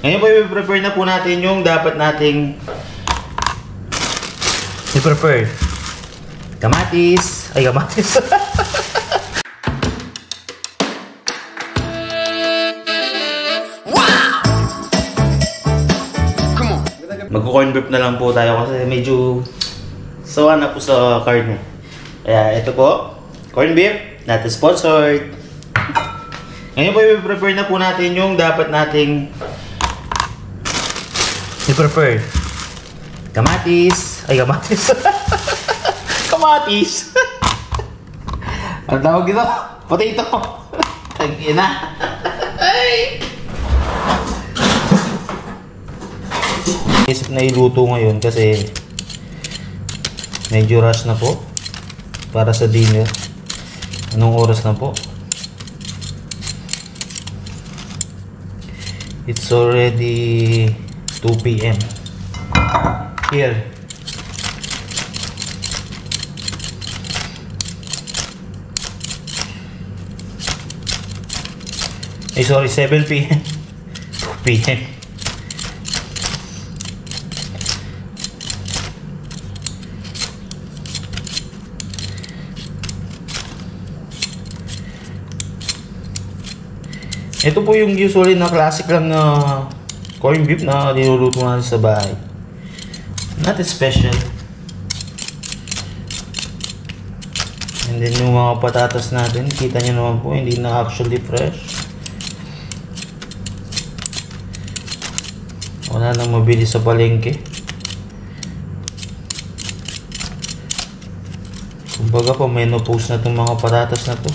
Ngayon po i-prepare na po natin yung dapat nating i-prepare. Kamatis. Ay, kamatis. Mag-corn beef na lang po tayo kasi medyo sawa na po sa karne. Kaya ito po, corn beef, not sponsored. Ngayon po i-prepare na po natin yung dapat nating i-prepare. Kamatis. Ay, kamatis. Kamatis. Ano tawag ito? Potato. Tag-ina. Isip na iluto ngayon kasi medyo rush na po para sa dinner. Anong oras na po? It's already 2 PM here. Ay, sorry, 7 PM 2 PM. Ito po yung usually na classic lang na corned beef na niluluto natin sa bahay. Not special. And then yung mga patatas natin, kita nyo naman po, hindi na actually fresh. Wala nang mabili sa palengke. Kumbaga po, menopause na itong mga patatas na to.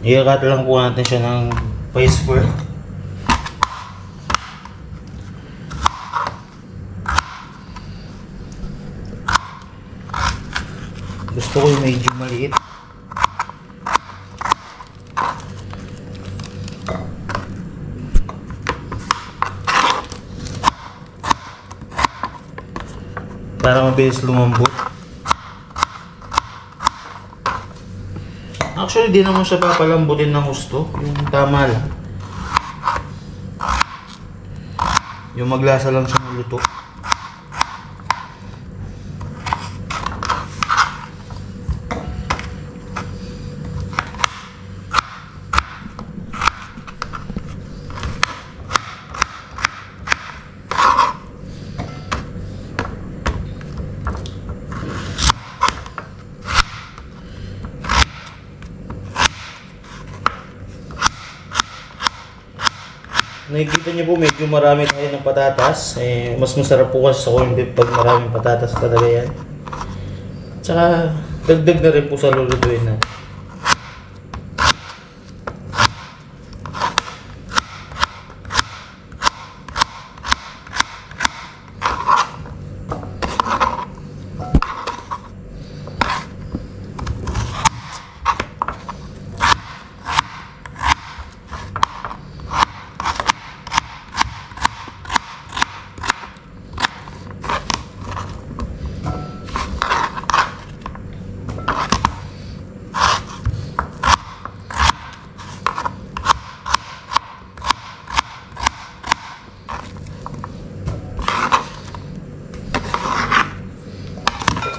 I-cut lang po natin siya ng pa-square. Gusto ko yung medyo maliit. Para mabilis lumambot. Actually, di naman siya papalambutin ng gusto. Yung tama lang. Yung maglasa lang siya ng luto. Nakikita niyo po medyo marami tayo ng patatas. Mas masarap po kasi sa corned beef pag maraming patatas talaga yan. Tsaka dagdag na rin po sa lulutuin na.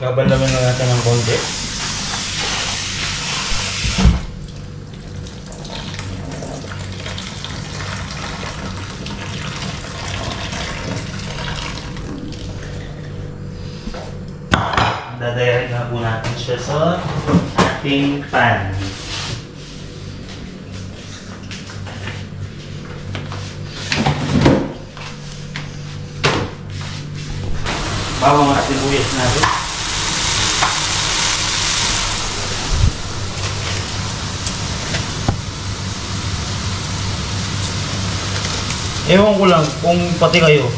Babalamin na natin ng konti. Dadayarin na po natin siya sa ating pan. bawang at sibuyas natin. Ewan ko lang kung pati kayo,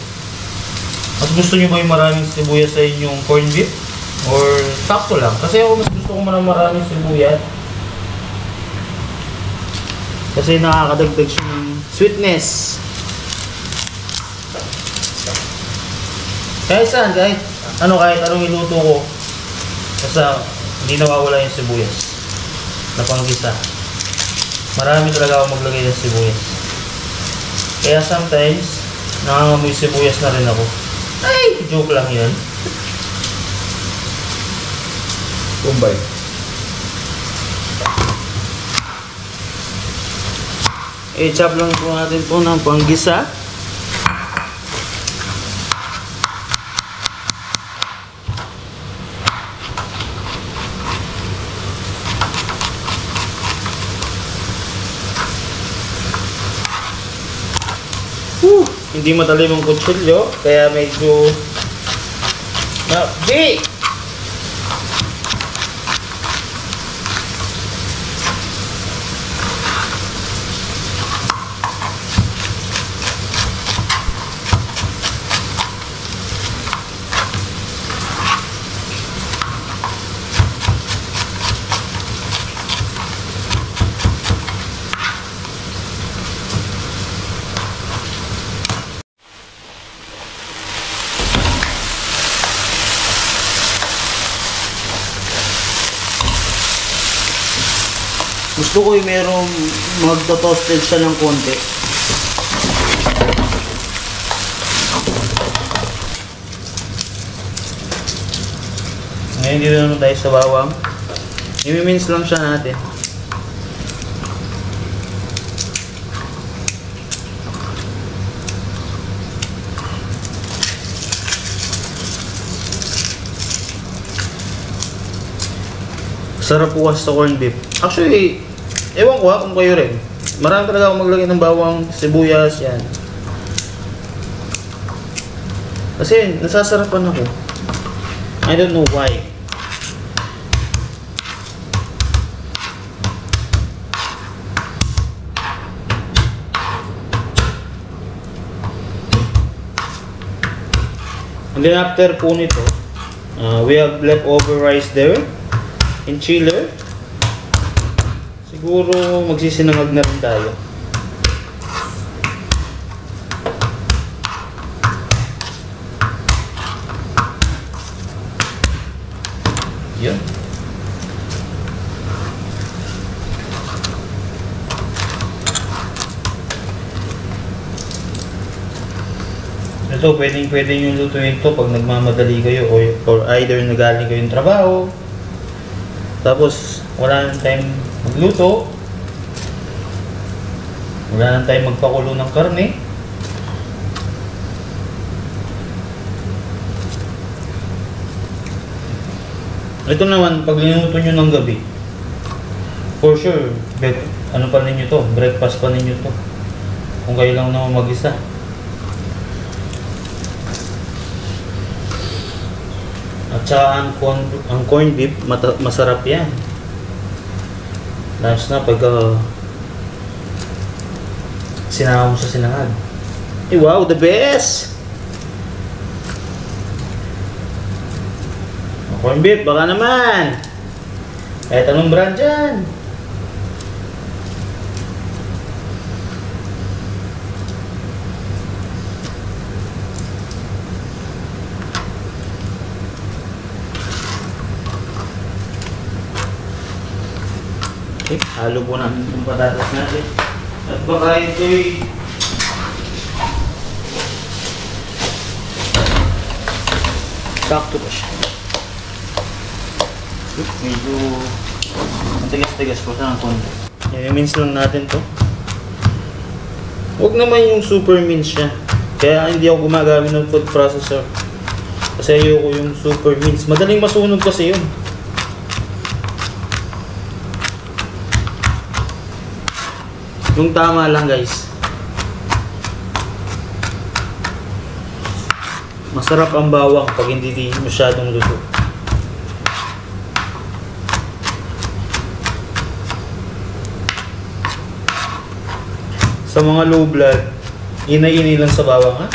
mas gusto nyo ba yung maraming sibuyas sa inyong corned beef? Or sakto lang? Kasi ako mas gusto ko maraming sibuyas. Kasi nakakadagdag siya ng sweetness. Kahit saan, kahit anong iluto ko, basta hindi nawawala yung sibuyas na panggisa. Marami talaga ako maglagay ng sibuyas. Kaya sometimes, nangangamoy sibuyas na rin ako. Ay, joke lang yun. Kumbay. I-chop lang po natin po ng panggisa. Hindi matalim ang kutsilyo, kaya medyo di! Gusto ko yung merong magto-toasted siya ng konti. Ngayon dito naman tayo sa bawang. I-mince lang siya natin. Sarap po kasi sa corned beef. Actually, ewan ko kung kayo rin. Marami talaga akong maglagay ng bawang, sibuyas, yan. Kasi nasasarapan ako. I don't know why. And then after po nito, we have leftover rice there in chiller. Siguro magsisinangag na rin tayo. Yun. Ito, pwede yung lutuin to pag nagmamadali kayo or either nagaling kayong trabaho. Tapos, wala nang time magluto. Wala nang time magpakulo ng karne. Ito naman, pag linuto nyo ng gabi, for sure, ano pa ninyo to? Breakfast pa ninyo to. Kung kayo lang naman mag-isa. At saka ang corned beef, masarap yan. Last na pag sinama mo sa sinangag. Eh, wow, the best! Corned beef, baka naman! Kahit anong brand dyan. Okay, halo po natin yung patatas natin. At baka ito'y sakto pa siya. Medyo matigas-tigas po siya ng konti. I-mince lang natin to. Huwag naman yung super mince siya. Kaya hindi ako gumagamit ng food processor. Kasi ayoko yung super mince. Madaling masunog kasi yun. Yung tama lang, guys. Masarap ang bawang pag hindi masyadong luto. Sa mga low blood, inay-inay lang sa bawang ha.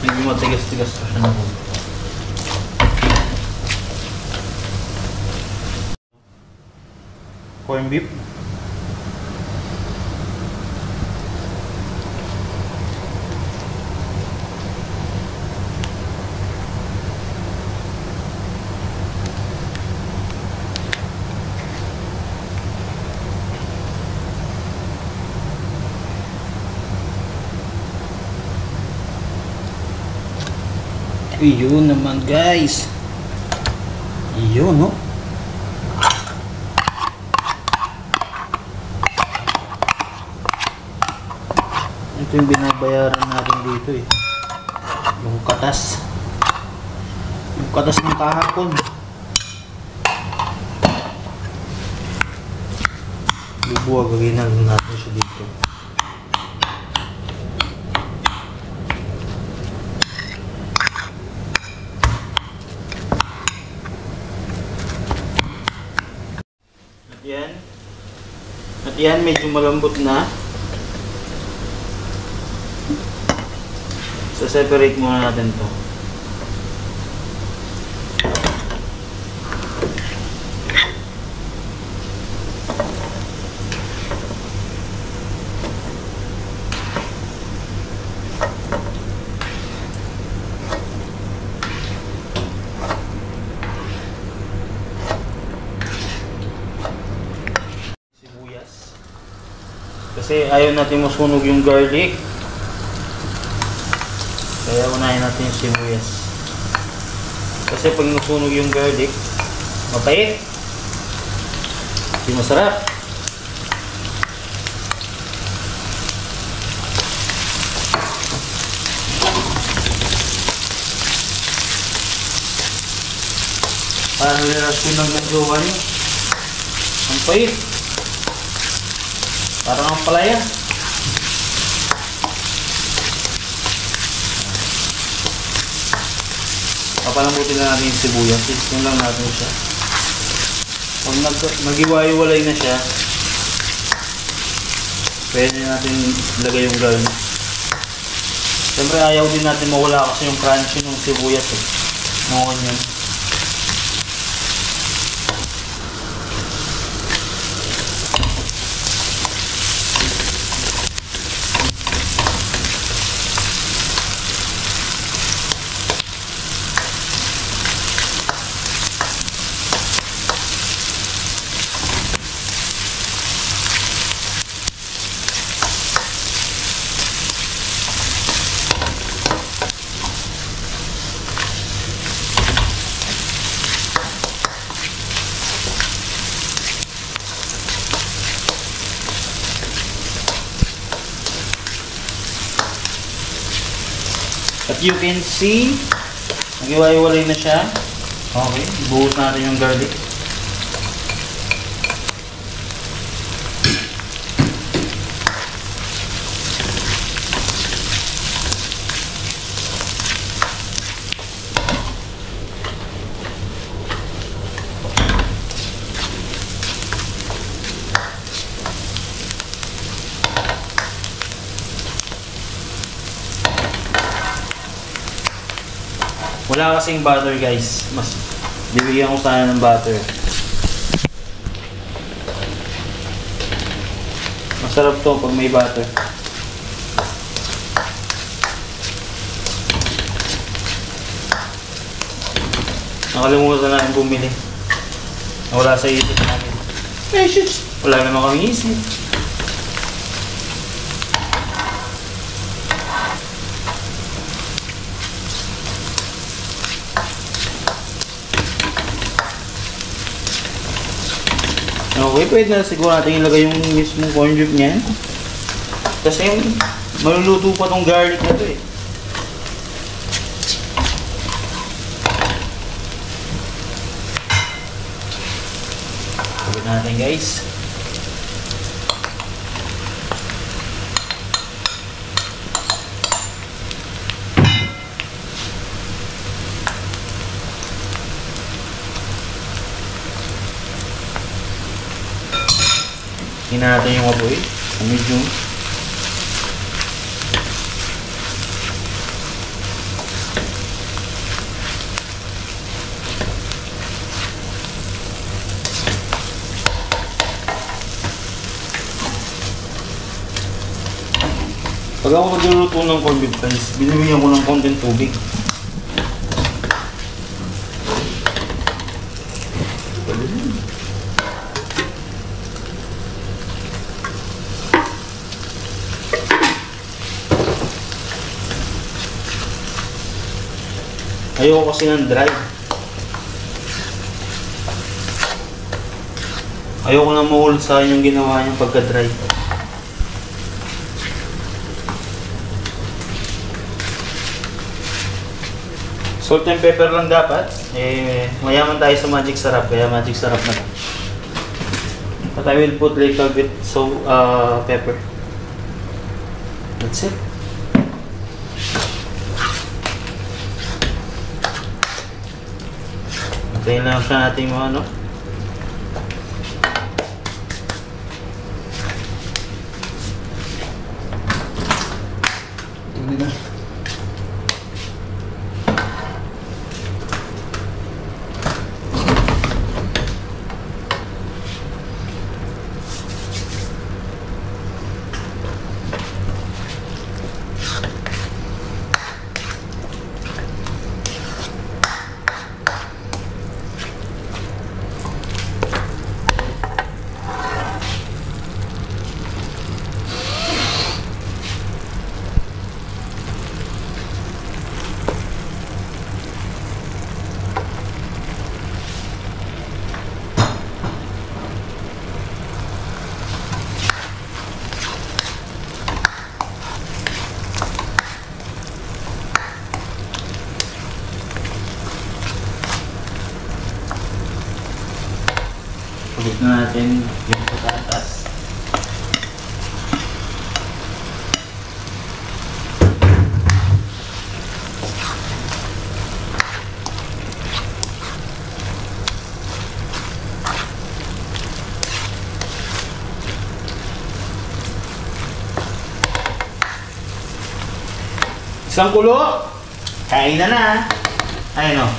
Medyo matigas-tigas pa siya na po. Corn beef. Iyon naman guys. Iyon no. Ito yung binabayaran natin dito eh. Yung katas. Yung katas ng kahapon. Lubuwag, gagawin na natin siya dito. At yan, medyo malambot na. So, separate muna natin to. Kasi ayaw natin masunog yung garlic. Kaya unahin natin yung sibuyas. Kasi pag nasunog yung garlic, mapait. Hindi masarap. Parang nilalasyon lang ng jowa nyo. Ang pait. Parang ang palaya. Papalambutin na natin yung sibuyas. Siskin lang natin siya. Pag nag-iwalay na siya, pwede natin ilagay yung garlic. Siyempre ayaw din natin mawala kasi yung crunchy ng sibuyas eh. Ng onion. At you can see, nag-iwalay na siya. Okay, buhos natin yung garlic. Wala kasing butter guys. Mas bibigyan ko sana ng butter. Masarap to pag may butter. Nakalimutan natin bumili. Wala sa isip natin. Eh shit! Wala naman kami isip. Okay, pwede na siguro natin ilagay yung mismong corn beef niyan. Kasi maluluto pa tong garlic na to eh. Pagod natin guys. Hina natin yung apoy sa medium. Pag ako nagluluto ng corned beef guys, binibigyan ko ng konting tubig. Ayoko kasi ng dry. Ayoko na mahulog sa akin yung ginawa niyang pagka-dry. Salt and pepper lang dapat. Mayaman tayo sa magic sarap, kaya magic sarap na lang. But I will put little bit pepper. That's it. Antayin lang siya natin mga ano. Tingnan na. Ulit na natin yung patatas. Isang kulo! Kain na! Ayun o.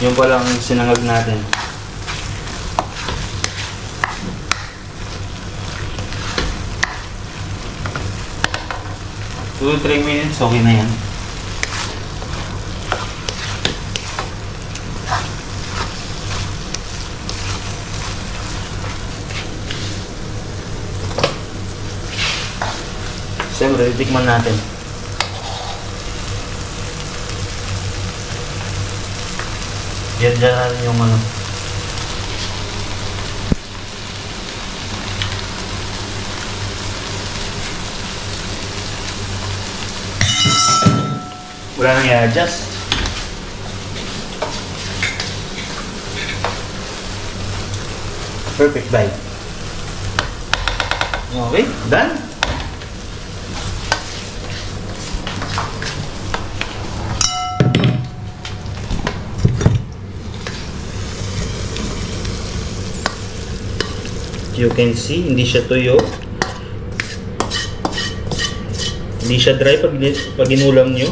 Yung palang sinangag natin. 2 to 3 minutes, okay na yan. Siyempre, titikman natin. Yan dyan natin yung ano. Wala nang i-adjust. Perfect bite. Okay, done. You can see, hindi siya tuyo. Hindi siya dry pag inulam nyo.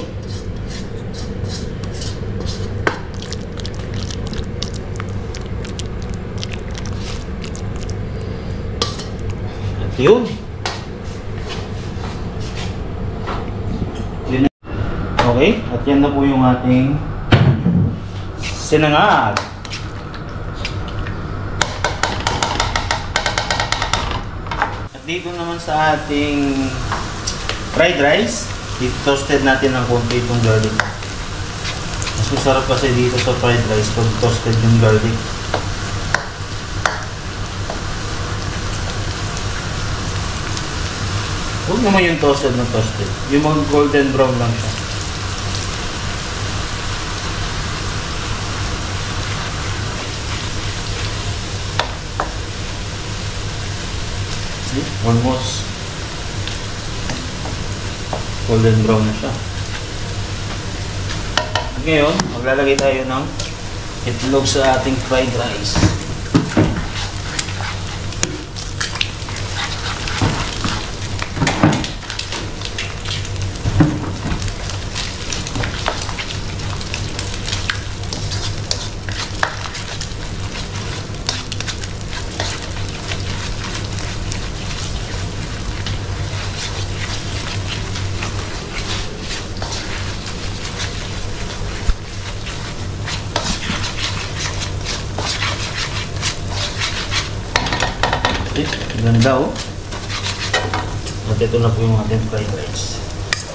Yun. Okay, at yan na po yung ating sinangag. At dito naman sa ating fried rice, i-toasted natin ng konti itong garlic. Mas masarap kasi dito sa fried rice pag toasted yung garlic. Huwag naman yung toasted na toasted. Yung mga golden brown lang siya. See? Almost golden brown na siya. At ngayon, maglalagay tayo ng itlog sa ating fried rice. Ganda oh. At ito na po yung ating fried rice.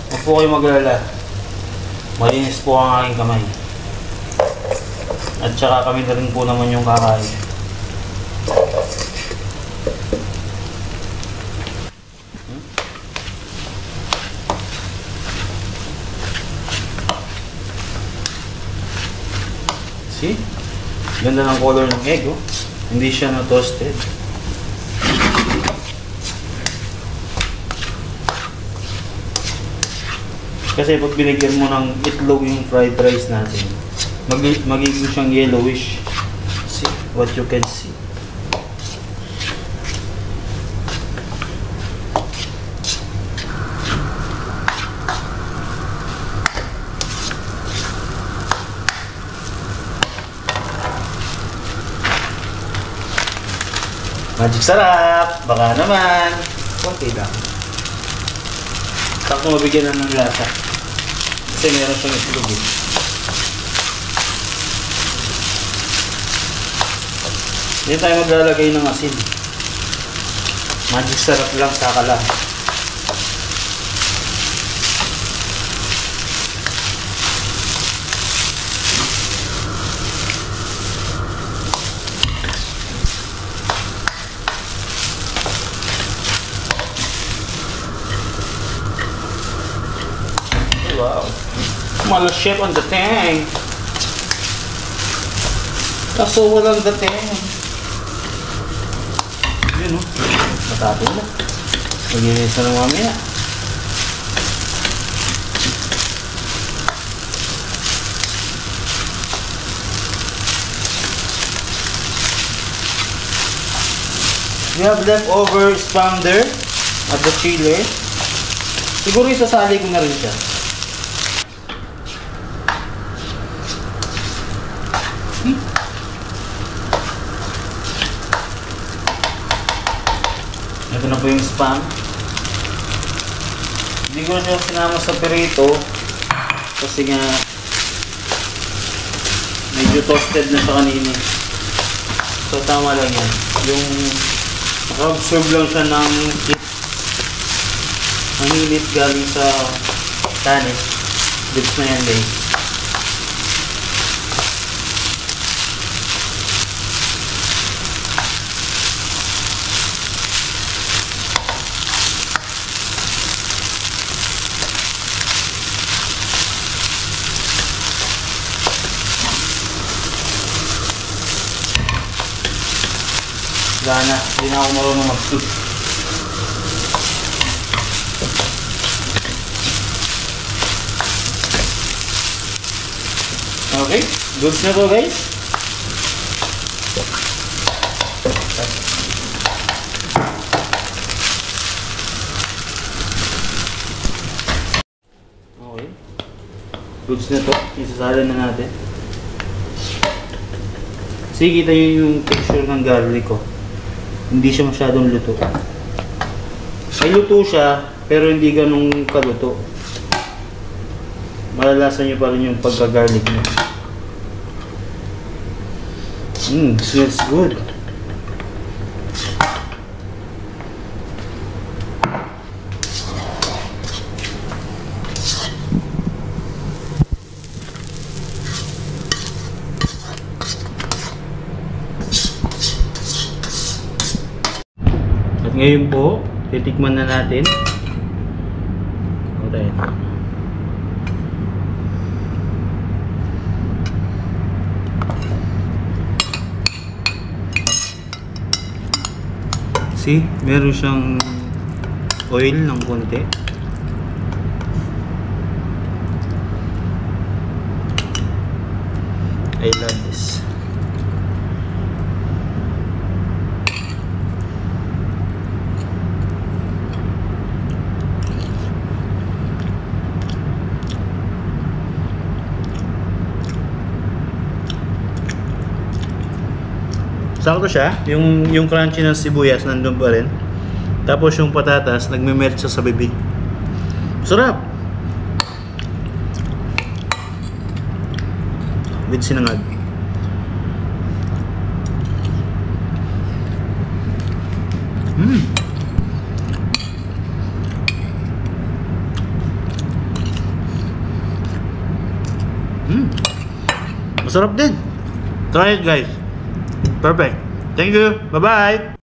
Huwag po kayo maglala. Malinis po ang aking kamay. At saka kami na rin po naman yung kakain. See? Ganda ng color ng egg oh. Hindi siya na toasted. Kasi pag binigyan mo ng itlog yung fried rice natin, magiging siyang yellowish. See what you can see. Magic sarap! Baka naman! Konti lang. Sakto mabigyan na ng lasa. Kasi meron siyang itlog eh. Hindi tayo maglalagay ng asin. Magic sarap lang, saka lang. Wow. Mala chef on the tank. Kaso walang the tank. Yun o. Matapin na. Mag-inis na ng mamaya. We have leftover spam there at the chili. Siguro isasali ko na rin siya. Ito na po yung spam. Hindi ko na siya sinama sa perito kasi nga medyo toasted na siya kanina. So tama lang yan. Yung naka-absorb lang siya ng heat. Ang init galing sa kanin. Dips na yan guys. Wala na, hindi na ako marunong mag-soup. Okay, goods na to guys. Okay, goods na to, isasalin na natin. Sige, kita nyo yung texture ng garlic ko. Hindi siya masyadong luto. May luto siya, pero hindi ganun kaluto. Malalasan nyo pa rin yung pagka-garlic niya. Smells good. At ngayon po, titikman na natin Patayin. See, meron siyang oil ng konti. I love this. Sakto siya, yung crunchy ng sibuyas nandun pa rin. Tapos yung patatas nagme-melt siya sa bibig. Sarap. With sinangag. Masarap din. Try it guys. Perfect. Thank you. Bye-bye.